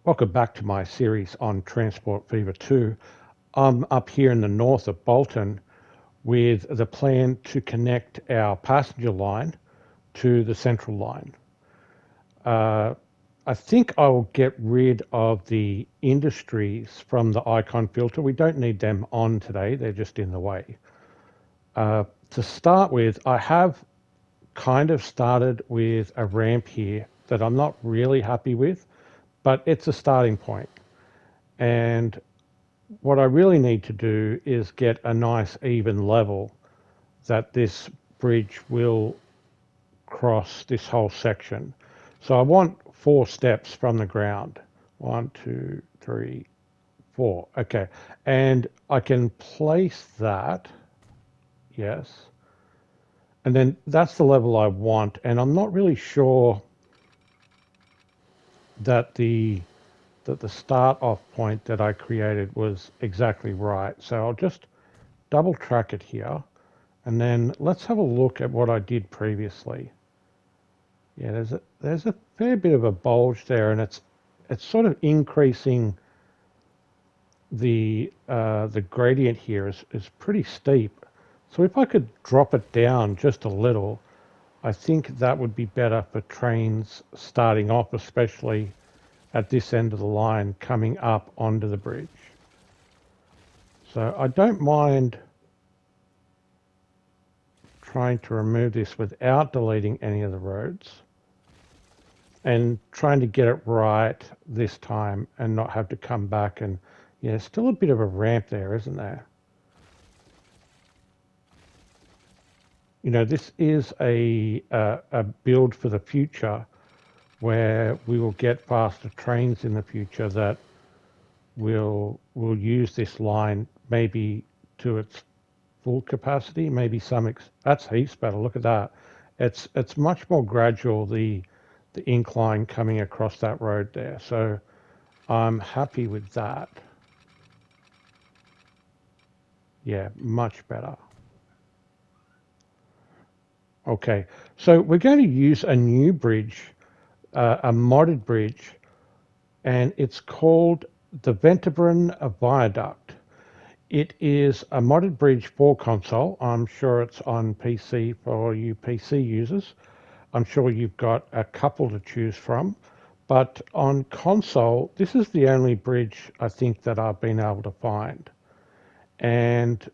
Welcome back to my series on Transport Fever 2. I'm up here in the north of Bolton with the plan to connect our passenger line to the central line. Uh, I think I will get rid of the industries from the icon filter. We don't need them on today, they're just in the way. To start with, I have kind of started with a ramp here that I'm not really happy with, but it's a starting point. And what I really need to do is get a nice even level that this bridge will cross this whole section. So I want 4 steps from the ground. 1, 2, 3, 4. Okay. And I can place that. Yes. And then that's the level I want. And I'm not really sure that the start off point that I created was exactly right. So I'll just double track it here. And then let's have a look at what I did previously. Yeah, there's a fair bit of a bulge there, and it's sort of increasing the gradient here is pretty steep. So if I could drop it down just a little, I think that would be better for trains starting off, especially at this end of the line coming up onto the bridge. So I don't mind trying to remove this without deleting any of the roads and trying to get it right this time and not have to come back. And yeah, still a bit of a ramp there, isn't there? You know, this is a build for the future where we will get faster trains in the future that will use this line maybe to its full capacity, maybe that's heaps better. Look at that. It's much more gradual, the incline coming across that road there. So I'm happy with that. Yeah, much better. Okay, so we're going to use a new bridge, a modded bridge, and it's called the Ventabren Viaduct. It is a modded bridge for console. I'm sure it's on PC for you PC users. I'm sure you've got a couple to choose from. But on console, this is the only bridge I think that I've been able to find. And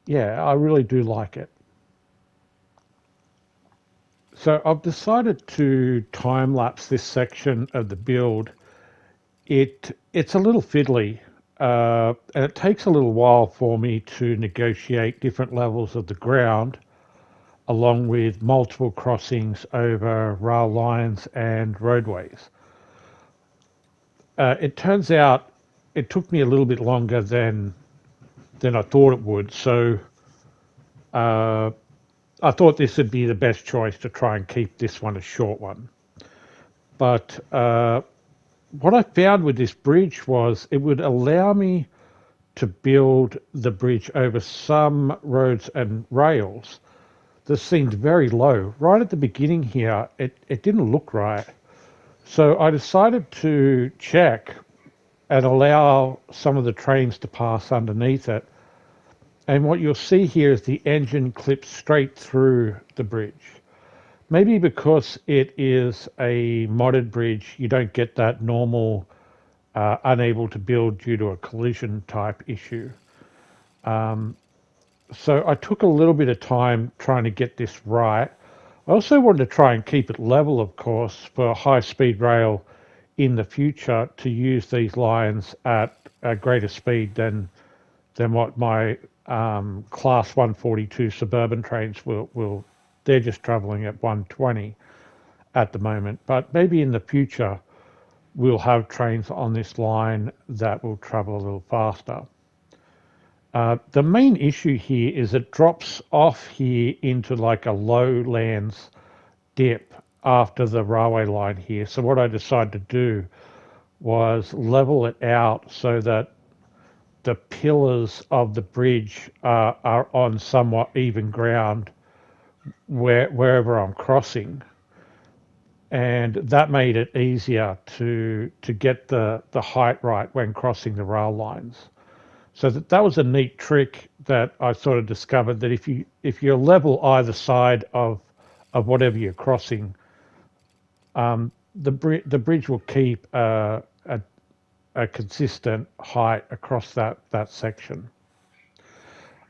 yeah, I really do like it. So I've decided to time lapse this section of the build. It's a little fiddly, and it takes a little while for me to negotiate different levels of the ground, along with multiple crossings over rail lines and roadways. It turns out it took me a little bit longer than I thought it would. So uh, I thought this would be the best choice to try and keep this one a short one. But what I found with this bridge was it would allow me to build the bridge over some roads and rails that seemed very low. Right at the beginning here, it didn't look right. So I decided to check and allow some of the trains to pass underneath it. And what you'll see here is the engine clips straight through the bridge. Maybe because it is a modded bridge, you don't get that normal unable to build due to a collision type issue. So I took a little bit of time trying to get this right. I also wanted to try and keep it level, of course, for high speed rail in the future to use these lines at a greater speed than what my class 142 suburban trains will. They're just traveling at 120 at the moment. But maybe in the future, we'll have trains on this line that will travel a little faster. The main issue here is it drops off here into like a lowlands dip after the railway line here. So what I decided to do was level it out so that the pillars of the bridge are on somewhat even ground wherever I'm crossing. and that made it easier to get the height right when crossing the rail lines. So that was a neat trick that I sort of discovered, that if you're level either side of whatever you're crossing, the bridge will keep a consistent height across that section.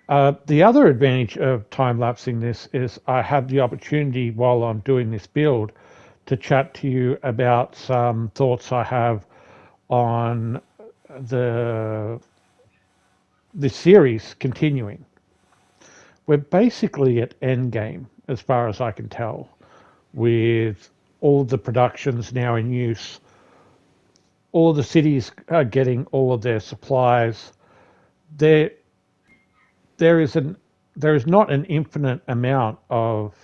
The other advantage of time lapsing this is I have the opportunity while I'm doing this build to chat to you about some thoughts I have on the the series continuing. We're basically at endgame as far as I can tell, with all of the productions now in use. All of the cities are getting all of their supplies. There, there is an there is not an infinite amount of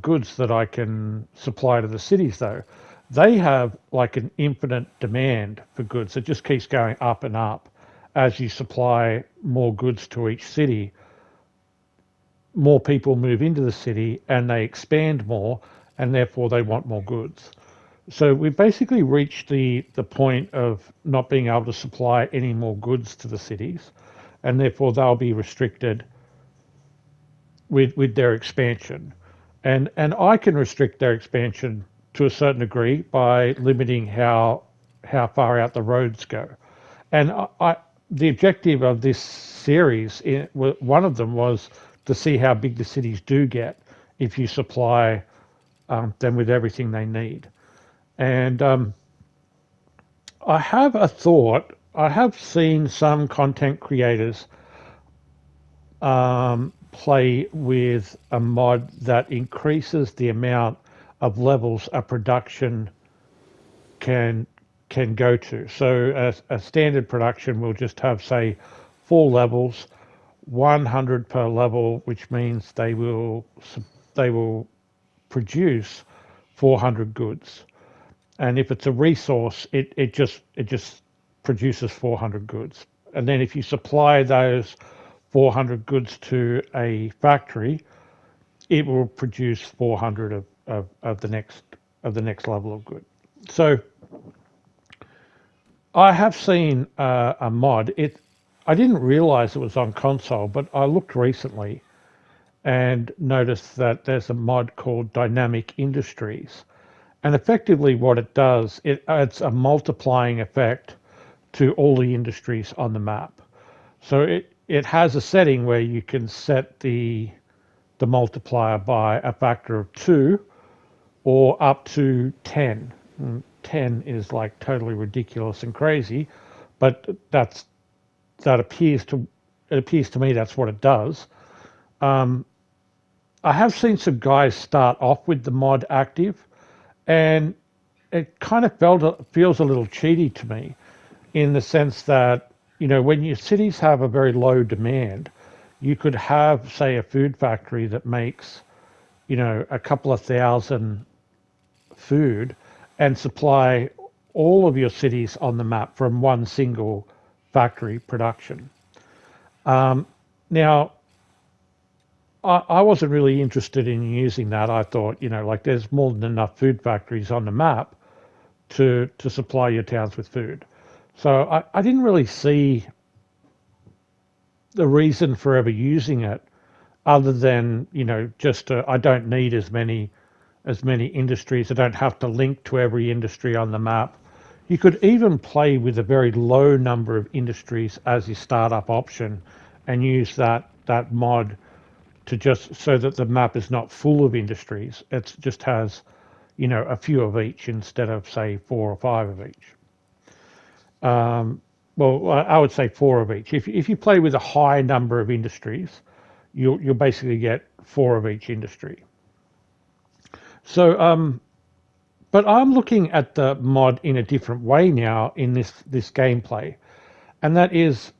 goods that I can supply to the cities though. They have like an infinite demand for goods. It just keeps going up and up as you supply more goods to each city. More people move into the city and they expand more, and therefore they want more goods. So we've basically reached the point of not being able to supply any more goods to the cities, and therefore they'll be restricted with their expansion. And I can restrict their expansion to a certain degree by limiting how far out the roads go. And the objective of this series, one of them was to see how big the cities do get if you supply them with everything they need. And I have a thought. I have seen some content creators play with a mod that increases the amount of levels a production can can go to. So a standard production will just have, say, 4 levels, 100 per level, which means they will produce 400 goods. And if it's a resource, it just produces 400 goods. And then if you supply those 400 goods to a factory, it will produce 400 of the next level of good. So I have seen a mod. I didn't realize it was on console, but I looked recently and noticed that there's a mod called Dynamic Industries. And effectively what it does, it adds a multiplying effect to all the industries on the map. So it has a setting where you can set the multiplier by a factor of 2 or up to 10. 10 is like totally ridiculous and crazy, but that appears to it appears to me that's what it does. Um, I have seen some guys start off with the mod active, and it kind of feels a little cheaty to me, in the sense that, when your cities have a very low demand, you could have, say, a food factory that makes, a couple of thousand food and supply all of your cities on the map from one single factory production. Now, I wasn't really interested in using that. I thought, like there's more than enough food factories on the map to supply your towns with food. So I didn't really see the reason for ever using it, other than, just I don't need as many industries. I don't have to link to every industry on the map. You could even play with a very low number of industries as your startup option, and use that mod to just so that the map is not full of industries. It just has, a few of each instead of, say, 4 or 5 of each. Well, I would say 4 of each. If you play with a high number of industries, you'll basically get 4 of each industry. So, but I'm looking at the mod in a different way now in this gameplay, and that is,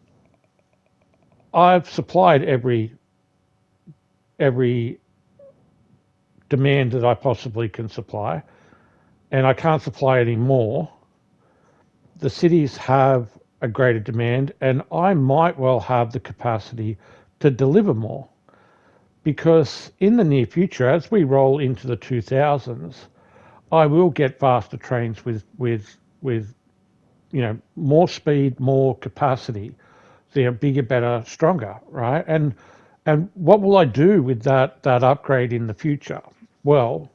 I've supplied every demand that I possibly can supply, and I can't supply any more. The cities have a greater demand, and I might well have the capacity to deliver more, because in the near future, as we roll into the 2000s, I will get faster trains with more speed, more capacity. They're bigger, better, stronger, right? And what will I do with that upgrade in the future? Well,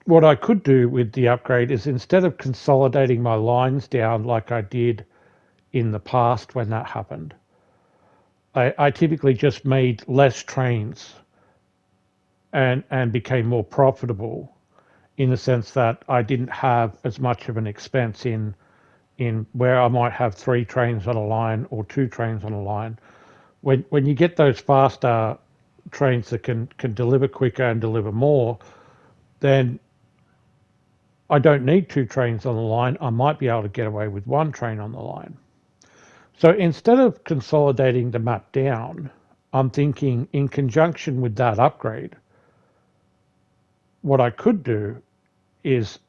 what I could do with the upgrade is instead of consolidating my lines down like I did in the past when that happened, I typically just made less trains and became more profitable in the sense that I didn't have as much of an expense in where I might have three trains on a line or two trains on a line. When you get those faster trains that can deliver quicker and deliver more, then I don't need two trains on the line. I might be able to get away with one train on the line. So instead of consolidating the map down, I'm thinking in conjunction with that upgrade, what I could do is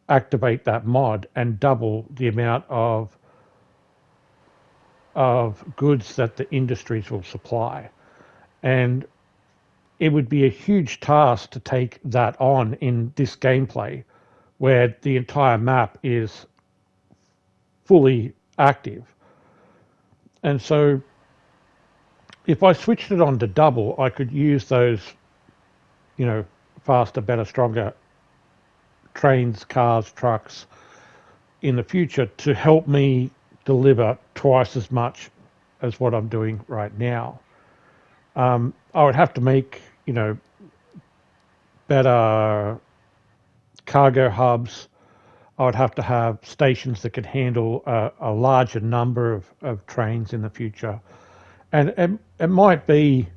activate that mod and double the amount of goods that the industries will supply. And it would be a huge task to take that on in this gameplay where the entire map is fully active. And so if I switched it on to double, I could use those, you know, faster, better, stronger trains, cars, trucks in the future to help me deliver twice as much as what I'm doing right now. I would have to make, better cargo hubs. I would have to have stations that could handle a larger number of trains in the future. And it might be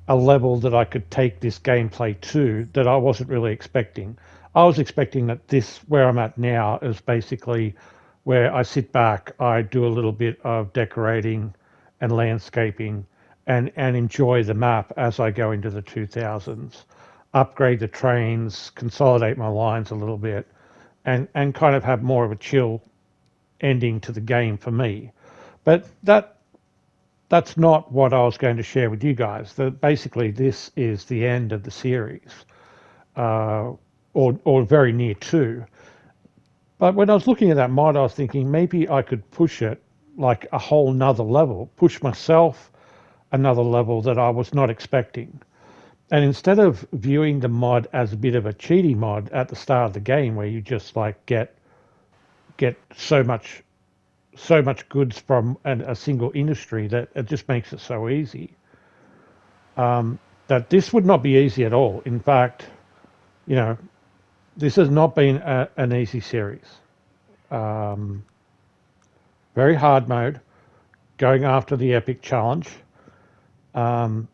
a level that I could take this gameplay to that I wasn't really expecting. I was expecting that this, where I'm at now, is basically where I sit back, I do a little bit of decorating and landscaping and enjoy the map as I go into the 2000s, upgrade the trains, consolidate my lines a little bit, and kind of have more of a chill ending to the game for me. But that's not what I was going to share with you guys. That basically this is the end of the series, uh, or very near to. But when I was looking at that mod, I was thinking maybe I could push it like a whole nother level, push myself another level that I was not expecting. And instead of viewing the mod as a bit of a cheaty mod at the start of the game, where you just like get so much goods from a single industry that it just makes it so easy. That this would not be easy at all. In fact, you know, this has not been an easy series. Um, Very hard mode, going after the epic challenge. Um,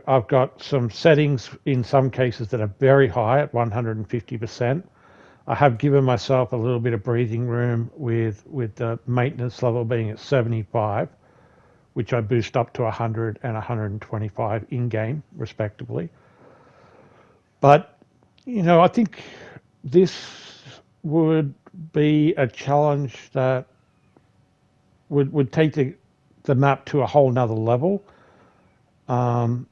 I've got some settings in some cases that are very high at 150%. I have given myself a little bit of breathing room with the maintenance level being at 75, which I boost up to 100 and 125 in game, respectively. But I think this would be a challenge that would take the map to a whole nother level. Um,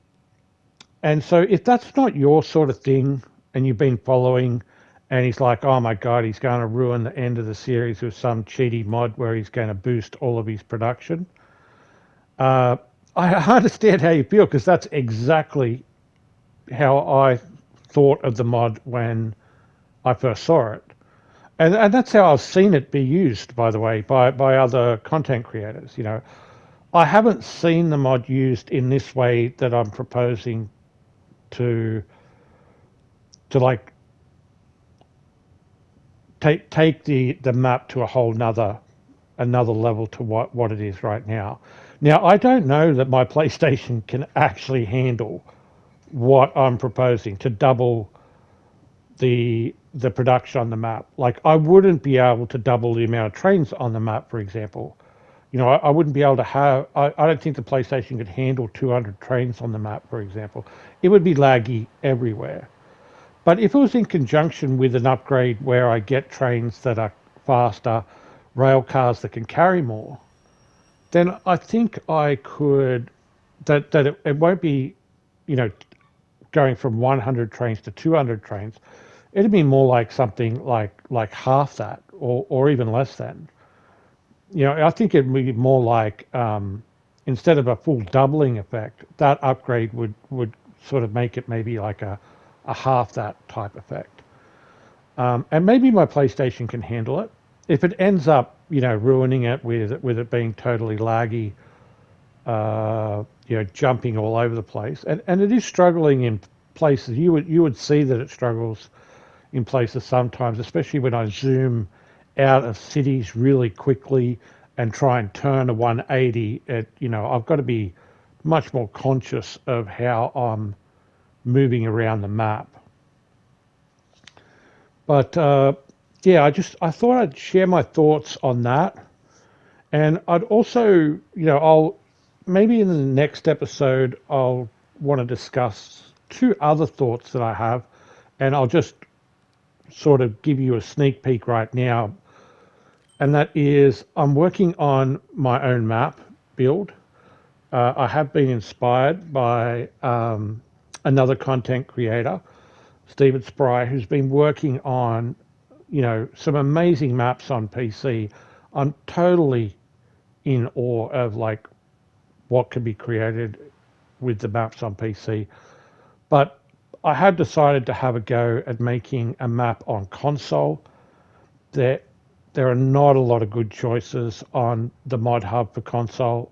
and so if that's not your sort of thing and you've been following and he's like, oh my God, he's going to ruin the end of the series with some cheaty mod where he's going to boost all of his production. Uh, I understand how you feel because that's exactly how I thought of the mod when I first saw it. And that's how I've seen it be used, by the way, by other content creators. I haven't seen the mod used in this way that I'm proposing to like take the map to a whole another level to what it is right now. Now I don't know that my PlayStation can actually handle what I'm proposing to double the production on the map. Like I wouldn't be able to double the amount of trains on the map, for example. I wouldn't be able to have. I don't think the PlayStation could handle 200 trains on the map, for example. It would be laggy everywhere. But if it was in conjunction with an upgrade where I get trains that are faster, rail cars that can carry more, then I think I could. That it won't be, you know, going from 100 trains to 200 trains, it'd be more like something like half that, or even less than. I think it'd be more like instead of a full doubling effect, that upgrade would sort of make it maybe like a half that type effect. And maybe my PlayStation can handle it. If it ends up, ruining it with it being totally laggy, jumping all over the place, and it is struggling in places. You would see that it struggles in places sometimes, especially when I zoom out of cities really quickly and try and turn a 180. I've got to be much more conscious of how I'm moving around the map. But yeah, I thought I'd share my thoughts on that, and I'd also, I'll maybe in the next episode I'll want to discuss two other thoughts that I have, and I'll just sort of give you a sneak peek right now. And that is, I'm working on my own map build. I have been inspired by another content creator, Stephen Spry, who's been working on, some amazing maps on PC. I'm totally in awe of like what can be created with the maps on PC. But I have decided to have a go at making a map on console. There, there are not a lot of good choices on the Mod Hub for console.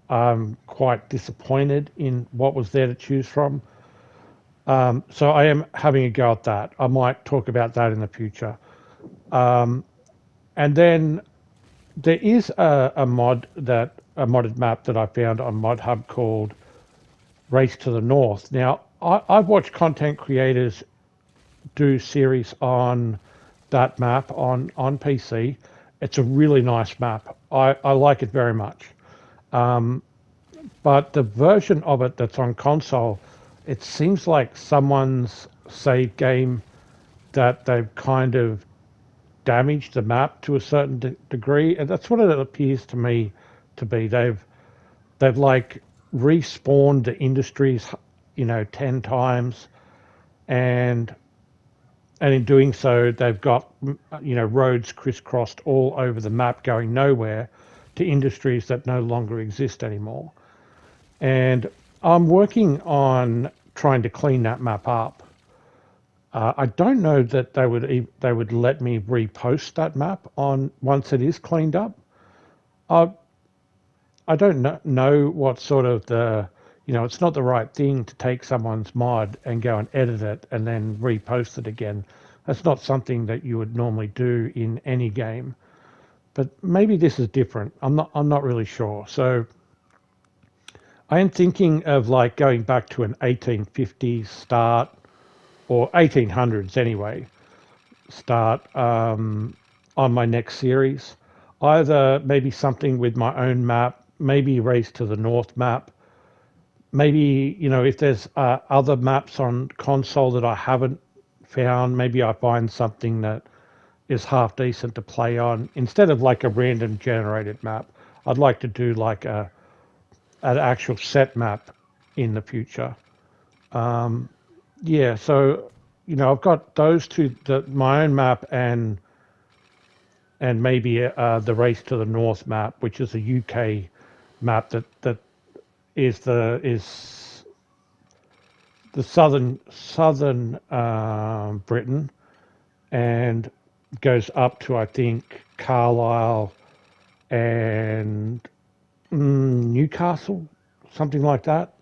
I'm quite disappointed in what was there to choose from. So I am having a go at that. I might talk about that in the future. And then there is a modded map that I found on Mod Hub called Race to the North. Now, I've watched content creators do series on that map on PC. It's a really nice map. I like it very much. But the version of it that's on console, it seems like someone's save game that they've kind of damaged the map to a certain degree, and that's what it appears to me to be. They've like respawned the industries, 10 times, and in doing so, they've got roads crisscrossed all over the map, going nowhere to industries that no longer exist anymore. And I'm working on trying to clean that map up. I don't know that they would let me repost that map on once it is cleaned up. I I don't know what sort of it's not the right thing to take someone's mod and go and edit it and then repost it again. That's not something that you would normally do in any game. But maybe this is different. I'm not really sure. So I am thinking of like going back to an 1850s start or 1800s anyway start on my next series. Either maybe something with my own map, maybe Race to the North map, maybe if there's other maps on console that I haven't found, maybe I find something that is half decent to play on instead of like a random generated map. I'd like to do like an actual set map in the future. Yeah, so I've got those two, my own map and maybe the Race to the North map, which is a UK map that is the southern Britain and goes up to I think Carlisle and Newcastle, something like that.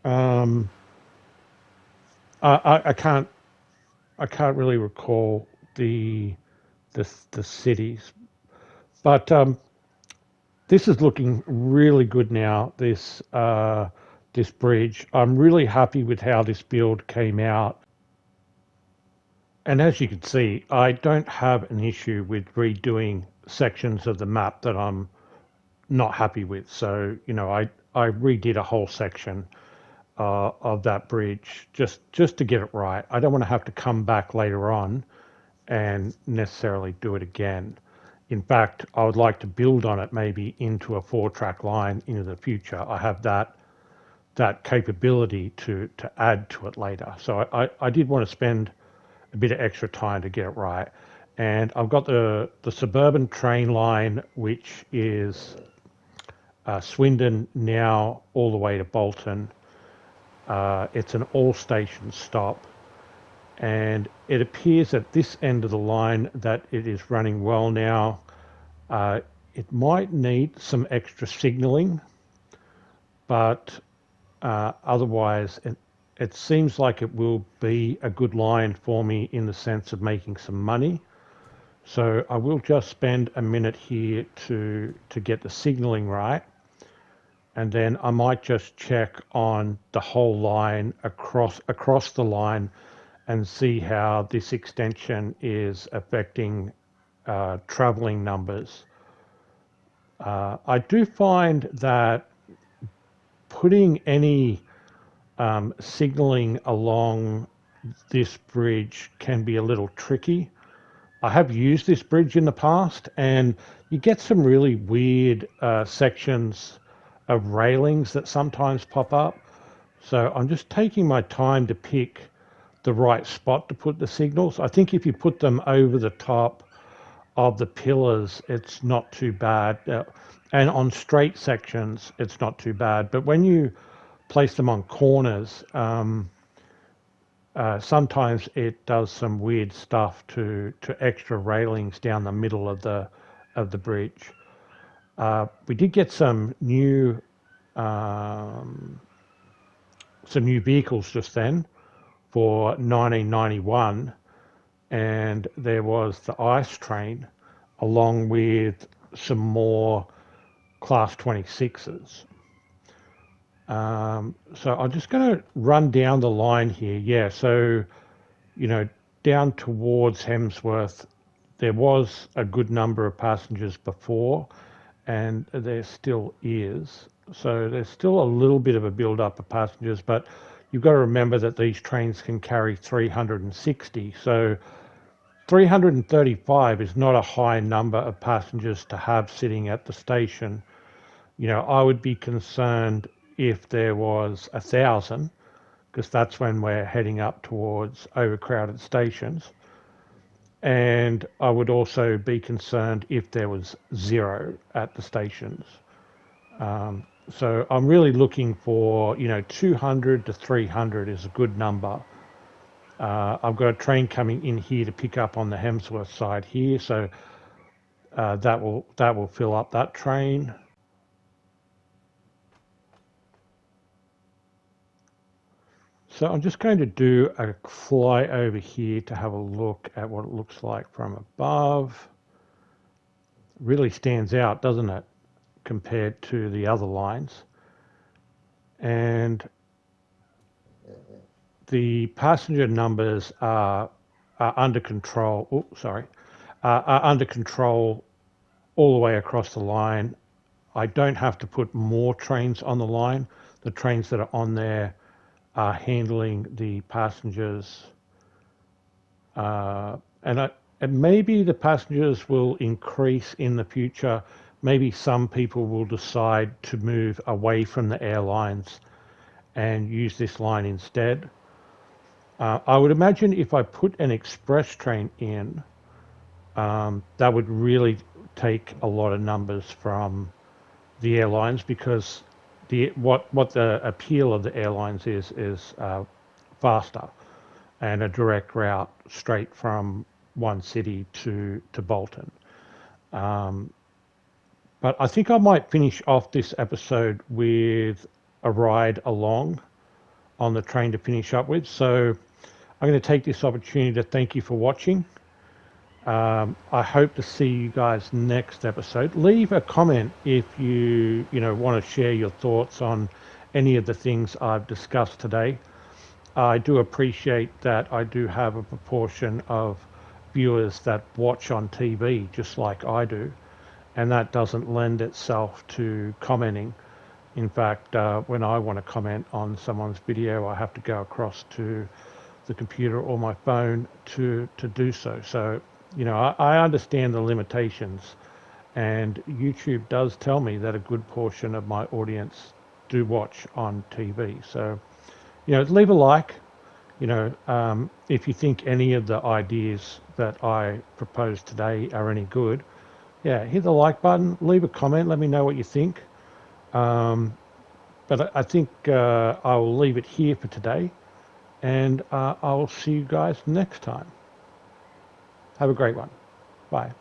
Um, I can't really recall the cities, but this is looking really good now. This bridge, I'm really happy with how this build came out. And as you can see, I don't have an issue with redoing sections of the map that I'm not happy with. So I redid a whole section of that bridge just to get it right. I don't want to have to come back later on and necessarily do it again. In fact, I would like to build on it maybe into a 4-track line into the future. I have that that capability to add to it later. So I did want to spend a bit of extra time to get it right. And I've got the suburban train line, which is Swindon now all the way to Bolton. It's an all station stop. And it appears at this end of the line that it is running well now. Uh, it might need some extra signalling, but otherwise, it seems like it will be a good line for me in the sense of making some money. So I will just spend a minute here to get the signaling right, and then I might just check on the whole line across the line and see how this extension is affecting traveling numbers. I do find that putting any signaling along this bridge can be a little tricky. I have used this bridge in the past, and you get some really weird sections of railings that sometimes pop up. So I'm just taking my time to pick the right spot to put the signals. I think if you put them over the top of the pillars, it's not too bad. And on straight sections, it's not too bad. But when you place them on corners, sometimes it does some weird stuff to extra railings down the middle of the bridge. We did get um, some new vehicles just then for 1991, and there was the ICE train along with some more Class 26s. So I'm just going to run down the line here. Yeah, so, you know, down towards Hemsworth, there was a good number of passengers before, and there still is. So there's still a little bit of a build-up of passengers, but you've got to remember that these trains can carry 360. So 335 is not a high number of passengers to have sitting at the station. You know, I would be concerned if there was 1,000, because that's when we're heading up towards overcrowded stations. And I would also be concerned if there was zero at the stations. So I'm really looking for, 200 to 300 is a good number. I've got a train coming in here to pick up on the Hemsworth side here, so that will fill up that train. So I'm just going to do a fly over here to have a look at what it looks like from above. Really stands out, doesn't it, compared to the other lines? And the passenger numbers are under control. Oh, sorry, are under control all the way across the line. I don't have to put more trains on the line. The trains that are on there are handling the passengers, and maybe the passengers will increase in the future. Maybe some people will decide to move away from the airlines and use this line instead. I would imagine if I put an express train in, that would really take a lot of numbers from the airlines, because what the appeal of the airlines is faster and a direct route straight from one city to Bolton. But I think I might finish off this episode with a ride along on the train to finish up with. So I'm going to take this opportunity to thank you for watching. I hope to see you guys next episode. Leave a comment if you want to share your thoughts on any of the things I've discussed today. I do appreciate that I do have a proportion of viewers that watch on TV just like I do, and that doesn't lend itself to commenting. In fact, when I want to comment on someone's video, I have to go across to the computer or my phone to do so. So, I understand the limitations, and YouTube does tell me that a good portion of my audience do watch on TV. So, leave a like. If you think any of the ideas that I proposed today are any good, yeah, hit the like button, leave a comment, let me know what you think. Um, but I think I will leave it here for today, and I will see you guys next time. Have a great one. Bye.